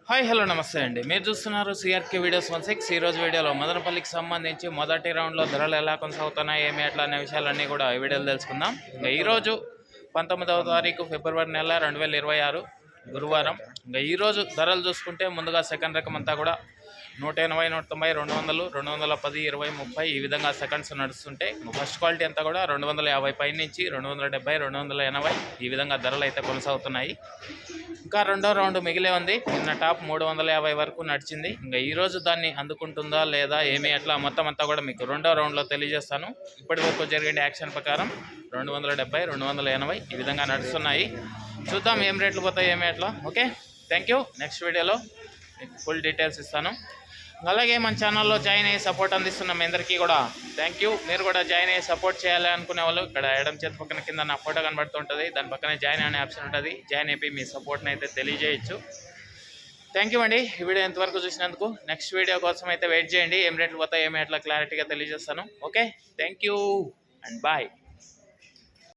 Hi hello నమస్తే అండి. మీరు చూస్తున్నారు సిఆర్కే వీడియోస్ 16. ఈరోజు వీడియోలో మదనపల్లికి సంబంధించి మొదటి రౌండ్లో ధరలు ఎలా కొనసాగుతున్నాయి, ఏమి ఎట్లా అనే విషయాలన్నీ కూడా ఈ వీడియోలో తెలుసుకుందాం. ఇంకా ఈరోజు 19వ తారీఖు ఫిబ్రవరి నెల 2026 గురువారం. ఇంకా ఈరోజు ధరలు చూసుకుంటే ముందుగా సెకండ్ రకం అంతా కూడా 180, 190, 200, 210, 20, 30 ఈ విధంగా సెకండ్స్ నడుస్తుంటే ఫస్ట్ క్వాలిటీ అంతా కూడా 250 పై నుంచి 270, 280 ఈ విధంగా ధరలు అయితే కొనసాగుతున్నాయి. ఇంకా రెండో రౌండ్ మిగిలే ఉంది. నిన్న టాప్ 350 వరకు నడిచింది. ఇంకా ఈరోజు దాన్ని అందుకుంటుందా లేదా ఏమి ఎట్లా మొత్తం అంతా కూడా మీకు రెండో రౌండ్లో తెలియజేస్తాను. ఇప్పటి వరకు జరిగిన యాక్షన్ ప్రకారం 270, 280 ఈ విధంగా నడుస్తున్నాయి. చూద్దాం ఏం రేట్లు పోతాయి ఏమి ఎట్లా. Okay, thank you. నెక్స్ట్ వీడియోలో మీకు ఫుల్ డీటెయిల్స్ ఇస్తాను. అలాగే మన ఛానల్లో జాయిన్ అయ్యి సపోర్ట్ అందిస్తున్న మీ అందరికీ కూడా థ్యాంక్ యూ. మీరు కూడా జాయిన్ అయ్యి సపోర్ట్ చేయాలి అనుకునే వాళ్ళు ఇక్కడ ఎడం చేతి పక్కన కింద నా ఫోటో కనబడుతుంటుంది. దాని పక్కనే జాయిన్ అనే ఆప్షన్ ఉంటుంది. జాయిన్ అయిపోయి మీ సపోర్ట్ని అయితే తెలియజేయచ్చు. థ్యాంక్ యూ అండి. ఈ వీడియో ఎంతవరకు చూసినందుకు. నెక్స్ట్ వీడియో కోసం అయితే వెయిట్ చేయండి. ఏం రేట్లు పోతాయి ఏమి ఎట్లా క్లారిటీగా తెలియజేస్తాను. Okay, thank you and bye.